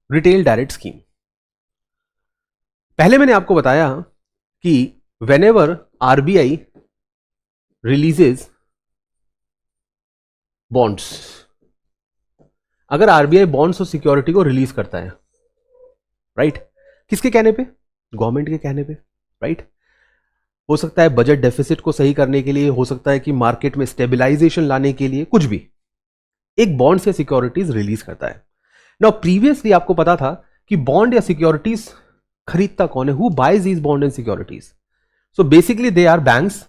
Retail direct scheme. पहले मैंने आपको बताया कि व्हेनेवर आरबीआई रिलीजेज बॉन्ड्स, अगर आरबीआई बॉन्ड्स और सिक्योरिटी को रिलीज करता है, राइट, किसके कहने पे? गवर्नमेंट के कहने पे, राइट। हो सकता है बजट डेफिसिट को सही करने के लिए, हो सकता है कि मार्केट में स्टेबिलाईजेशन लाने के लिए, कुछ भी एक बॉन्ड्स या सिक्योरिटीज रिलीज करता है। नाउ प्रीवियसली आपको पता था कि बॉन्ड या सिक्योरिटीज खरीदता कौन है? Who buys these bond and securities? So basically they are banks.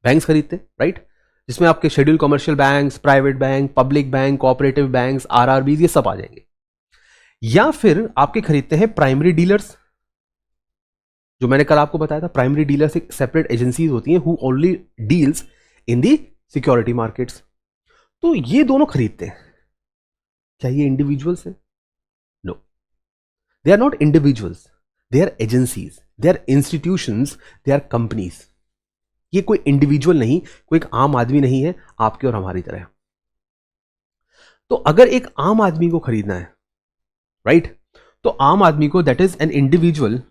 Banks खरीदते, राइट, जिसमें आपके scheduled commercial banks, private bank, public bank, cooperative banks, RRB, ये सब आ जाएंगे। या फिर आपके खरीदते हैं प्राइमरी डीलर्स, जो मैंने कल आपको बताया था। प्राइमरी डीलर्स एक सेपरेट एजेंसीज होती हैं who only deals in the security markets. तो ये दोनों खरीदते हैं। क्या ये इंडिविजुअल्स हैं? No, they are not individuals, they are agencies, they are institutions, they are companies. ये कोई इंडिविजुअल नहीं, कोई एक आम आदमी नहीं है आपके और हमारी तरह। तो अगर एक आम आदमी को खरीदना है, राइट, तो आम आदमी को, दैट इज एन इंडिविजुअल,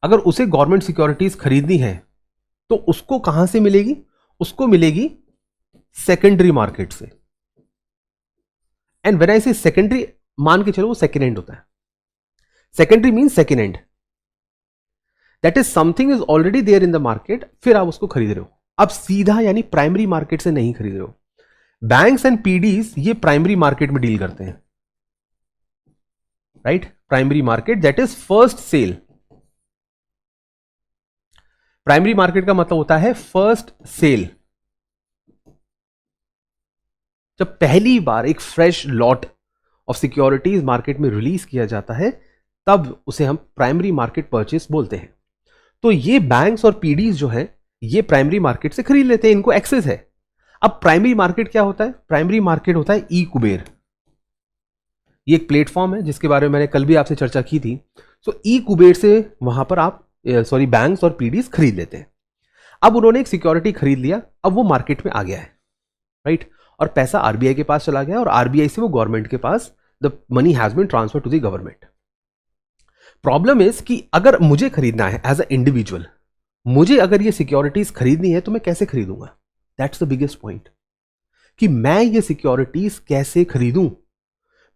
अगर उसे गवर्नमेंट सिक्योरिटीज खरीदनी है तो उसको कहां से मिलेगी? उसको मिलेगी सेकेंडरी मार्केट से। एंड व्हेन आई से सेकेंडरी, मान के चलो वो सेकेंड हैंड होता है। Secondary mean second hand, that is something is already there in the market, फिर आप उसको खरीद रहे हो। अब सीधा यानी प्राइमरी मार्केट से नहीं खरीद रहे हो। बैंक्स एंड पीडीज ये प्राइमरी मार्केट में डील करते हैं, right. Primary market that is first sale. Primary market का मतलब होता है फर्स्ट सेल। जब पहली बार एक fresh lot of securities market में रिलीज किया जाता है, तब उसे हम प्राइमरी मार्केट परचेस बोलते हैं। तो ये बैंक्स और पीडीज जो है ये प्राइमरी मार्केट से खरीद लेते हैं, इनको एक्सेस है। अब प्राइमरी मार्केट क्या होता है? प्राइमरी मार्केट होता है ई कुबेर। ये एक प्लेटफॉर्म है जिसके बारे में मैंने कल भी आपसे चर्चा की थी। सो ई कुबेर से वहां पर आप बैंक्स और पीडीज खरीद लेते हैं। अब उन्होंने एक सिक्योरिटी खरीद लिया, अब वो मार्केट में आ गया है, राइट, और पैसा आरबीआई के पास चला गया और आरबीआई से वो गवर्नमेंट के पास, the money has been transfer to the government. Problem is कि अगर मुझे खरीदना है एज अ इंडिविजुअल, मुझे अगर ये सिक्योरिटीज खरीदनी है तो मैं कैसे खरीदूंगा? दैट्स द बिगेस्ट पॉइंट, कि मैं ये सिक्योरिटीज कैसे खरीदूं,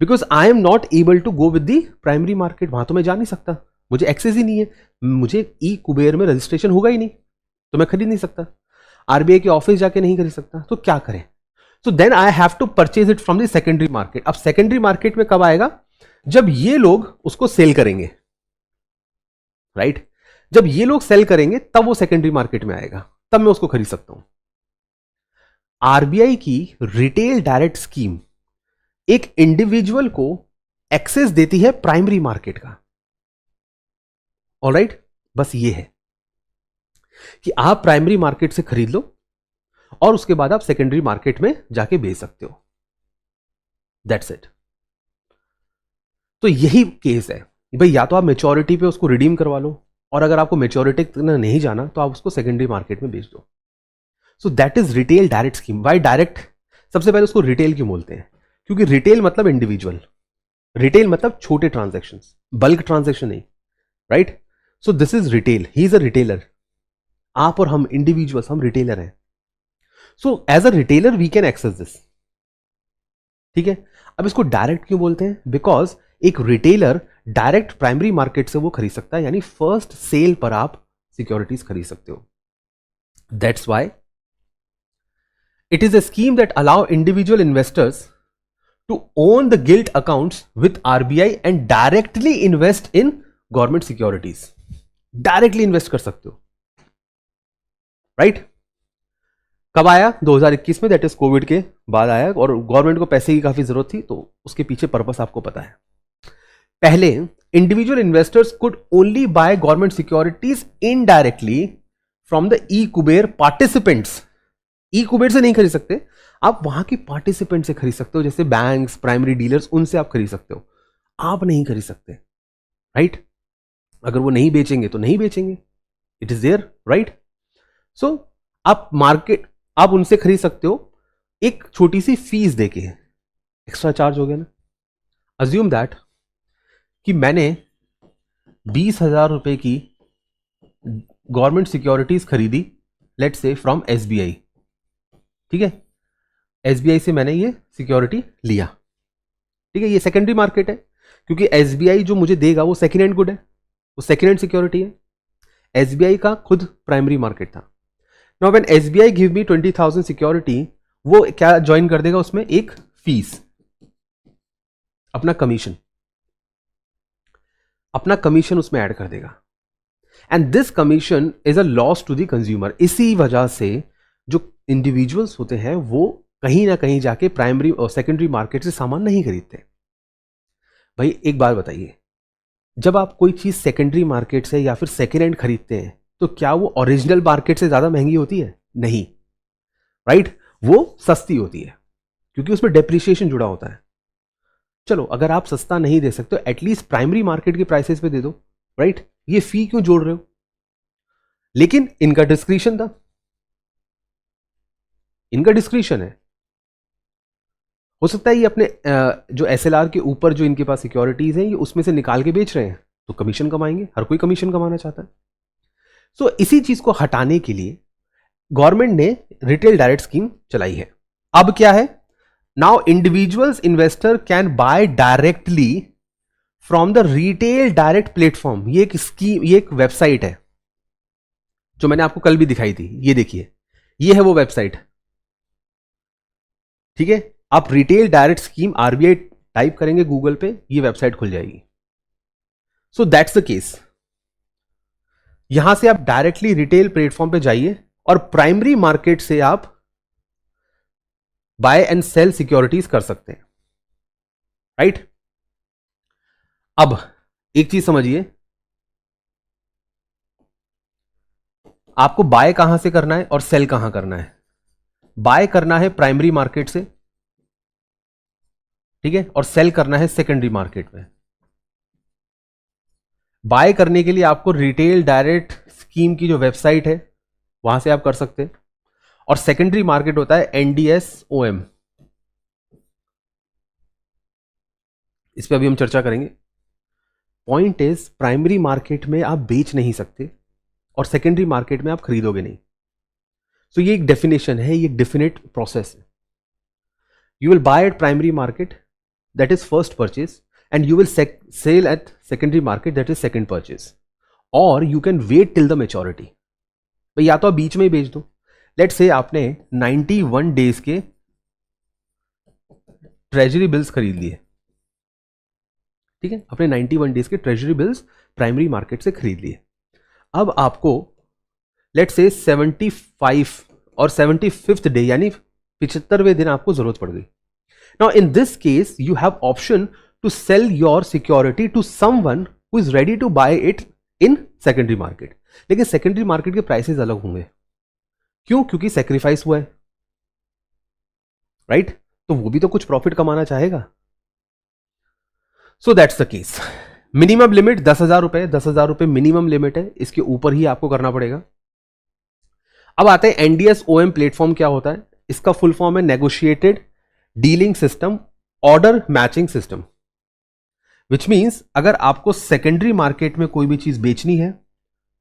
because I am not able to go with the primary market. वहां तो मैं जा नहीं सकता, मुझे एक्सेस ही नहीं है, मुझे ई कुबेर में रजिस्ट्रेशन होगा ही नहीं, तो मैं खरीद नहीं सकता, आरबीआई के ऑफिस जाके नहीं खरीद सकता। तो क्या करें? So then I have to purchase it from the secondary market. अब सेकेंडरी मार्केट में कब आएगा? जब ये लोग उसको सेल करेंगे, राइट, जब ये लोग सेल करेंगे तब वो सेकेंडरी मार्केट में आएगा, तब मैं उसको खरीद सकता हूं। आरबीआई की रिटेल डायरेक्ट स्कीम एक इंडिविजुअल को एक्सेस देती है प्राइमरी मार्केट का। ऑलराइट, बस ये है कि आप प्राइमरी मार्केट से खरीद लो और उसके बाद आप सेकेंडरी मार्केट में जाके बेच सकते हो। That's it. तो यही केस है भाई, या तो आप मेच्योरिटी पे उसको रिडीम करवा लो, और अगर आपको मेच्योरिटी तक नहीं जाना तो आप उसको सेकेंडरी मार्केट में बेच दो। So that is retail direct scheme. Why direct? सबसे पहले उसको रिटेल क्यों बोलते हैं? क्योंकि रिटेल मतलब इंडिविजुअल, रिटेल मतलब छोटे ट्रांजैक्शन, बल्क ट्रांजैक्शन नहीं, right. So this is retail, he is a retailer. आप और हम इंडिविजुअल्स, हम रिटेलर हैं। So as a retailer we can access this, ठीक है। अब इसको डायरेक्ट क्यों बोलते हैं? बिकॉज एक रिटेलर डायरेक्ट प्राइमरी मार्केट से वो खरीद सकता है, यानी फर्स्ट सेल पर आप सिक्योरिटीज खरीद सकते हो। That's why it is a scheme that allow individual investors to own the gilt accounts with RBI and directly invest in government securities. Directly invest कर सकते हो, राइट। कब आया? 2021 में, दैट इज कोविड के बाद आया, और गवर्नमेंट को पैसे की काफी जरूरत थी, तो उसके पीछे पर्पस आपको पता है। पहले individual investors could only buy government securities indirectly from the E Kuber participants. E Kuber से नहीं खरीद सकते, आप वहां की पार्टिसिपेंट से खरीद सकते हो, जैसे बैंक्स, प्राइमरी डीलर्स, उनसे आप खरीद सकते हो। आप नहीं खरीद सकते, राइट। अगर वो नहीं बेचेंगे तो नहीं बेचेंगे, इट इज देयर, राइट। सो आप मार्केट, आप उनसे खरीद सकते हो एक छोटी सी फीस देके, एक्स्ट्रा चार्ज हो गया ना। अज्यूम दैट कि मैंने 20,000 रुपए की गवर्नमेंट सिक्योरिटीज खरीदी, लेट्स से फ्रॉम एसबीआई। ठीक है, एसबीआई से मैंने ये सिक्योरिटी लिया। ठीक है, ये सेकेंडरी मार्केट है, क्योंकि एसबीआई जो मुझे देगा वो सेकेंड हैंड गुड है, वो सेकेंड हैंड सिक्योरिटी है। एसबीआई का खुद प्राइमरी मार्केट था। Now when SBI give me 20,000 security, वो क्या ज्वाइन कर देगा उसमें, एक फीस, अपना कमीशन उसमें ऐड कर देगा। And this commission is a loss to the consumer. इसी वजह से जो इंडिविजुअल्स होते हैं वो कहीं ना कहीं जाके प्राइमरी और सेकेंडरी मार्केट से सामान नहीं खरीदते। भाई एक बात बताइए, जब आप कोई चीज सेकेंडरी मार्केट से या फिर सेकेंड हैंड खरीदते हैं तो क्या वो ओरिजिनल मार्केट से ज्यादा महंगी होती है? नहीं, राइट? वो सस्ती होती है क्योंकि उसमें डेप्रिसिएशन जुड़ा होता है। चलो, अगर आप सस्ता नहीं दे सकते तो एटलीस्ट प्राइमरी मार्केट के प्राइसेस पे दे दो, राइट? ये फी क्यों जोड़ रहे हो? लेकिन इनका डिस्क्रिशन था, इनका डिस्क्रिशन है। हो सकता है ये अपने जो एसएलआर के ऊपर जो इनके पास सिक्योरिटीज हैं ये उसमें से निकाल के बेच रहे हैं तो कमीशन कमाएंगे, हर कोई कमीशन कमाना चाहता है। सो इसी चीज को हटाने के लिए गवर्नमेंट ने रिटेल डायरेक्ट स्कीम चलाई है। अब क्या है, now individuals investor can buy directly from the retail direct platform. ये एक स्कीम, ये एक वेबसाइट है जो मैंने आपको कल भी दिखाई थी। ये देखिए, ये है वो वेबसाइट। ठीक है, आप retail direct scheme RBI type करेंगे गूगल पे, ये वेबसाइट खुल जाएगी। So that's the case. यहां से आप डायरेक्टली रिटेल प्लेटफॉर्म पे जाइए और प्राइमरी मार्केट से आप बाय एंड सेल सिक्योरिटीज कर सकते हैं, राइट? अब एक चीज समझिए, आपको बाय कहां से करना है और सेल कहां करना है। बाय करना है प्राइमरी मार्केट से, ठीक है, और सेल करना है सेकेंडरी मार्केट में। बाय करने के लिए आपको रिटेल डायरेक्ट स्कीम की जो वेबसाइट है वहां से आप कर सकते हैं, और सेकेंडरी मार्केट होता है एनडीएसओएम। इस पर अभी हम चर्चा करेंगे। पॉइंट इज, प्राइमरी मार्केट में आप बेच नहीं सकते और सेकेंडरी मार्केट में आप खरीदोगे नहीं। सो ये एक डेफिनेशन है, ये एक डेफिनेट प्रोसेस है। You will by eight primary market, that is first purchase, and you will sell at secondary market, that is second purchase, or you can wait till the maturity। भाई या तो आप बीच में ही बेच दो। लेट्स से आपने 91 days के treasury bills खरीद लिए, ठीक है, आपने 91 डेज के ट्रेजरी बिल्स प्राइमरी मार्केट से खरीद लिए। अब आपको लेट्स से 75 और 75th डे यानी 75वें दिन आपको जरूरत पड़ गई। Now in this case you have option to sell your security to someone who is ready to buy it in secondary market। लेकिन secondary market के प्राइसेस अलग होंगे। क्यों? क्योंकि सेक्रीफाइस हुआ है, राइट? तो वो भी तो कुछ प्रॉफिट कमाना चाहेगा। So that's the case. Minimum limit 10,000 रुपए, 10,000 रुपए मिनिमम लिमिट है, इसके ऊपर ही आपको करना पड़ेगा। अब आते हैं एनडीएसओएम प्लेटफॉर्म क्या होता है। इसका फुल फॉर्म है negotiated dealing system order matching system, which means अगर आपको सेकेंडरी मार्केट में कोई भी चीज बेचनी है,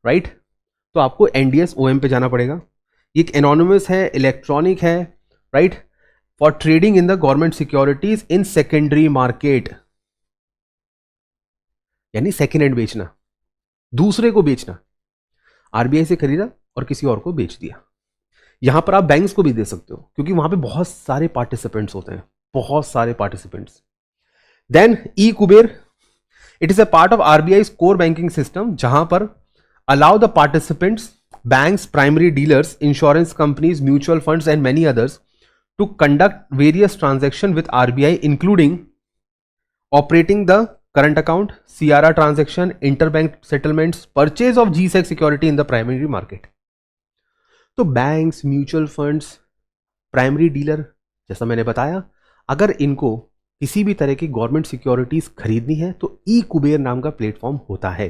राइट, तो आपको एनडीएसओएम पे जाना पड़ेगा। ये एक एनोनिमस है, इलेक्ट्रॉनिक है, right, for trading in the government securities in secondary market. यानी सेकेंड हैंड बेचना, दूसरे को बेचना। आरबीआई से खरीदा और किसी और को बेच दिया। यहां पर आप बैंक्स को भी दे सकते हो क्योंकि वहां पे बहुत सारे पार्टिसिपेंट्स होते हैं, बहुत सारे participants. Then E Kuber, it is a part of RBI core banking system, जहां पर allow the participants, banks, primary dealers, insurance companies, mutual funds and many others to conduct various transaction with RBI including operating the current account, CRR transaction, interbank settlements, purchase of G Sec security in the primary market. तो banks, mutual funds, primary dealer, जैसा मैंने बताया, अगर इनको किसी भी तरह की गवर्नमेंट सिक्योरिटीज खरीदनी है तो ई कुबेर नाम का प्लेटफॉर्म होता है।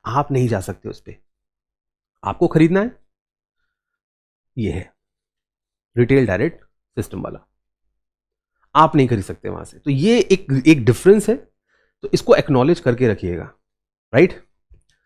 आप नहीं जा सकते उस पर, आपको खरीदना है, ये है रिटेल डायरेक्ट सिस्टम वाला। आप नहीं खरीद सकते वहां से। तो ये एक डिफरेंस है, तो इसको एक्नॉलेज करके रखिएगा, राइट।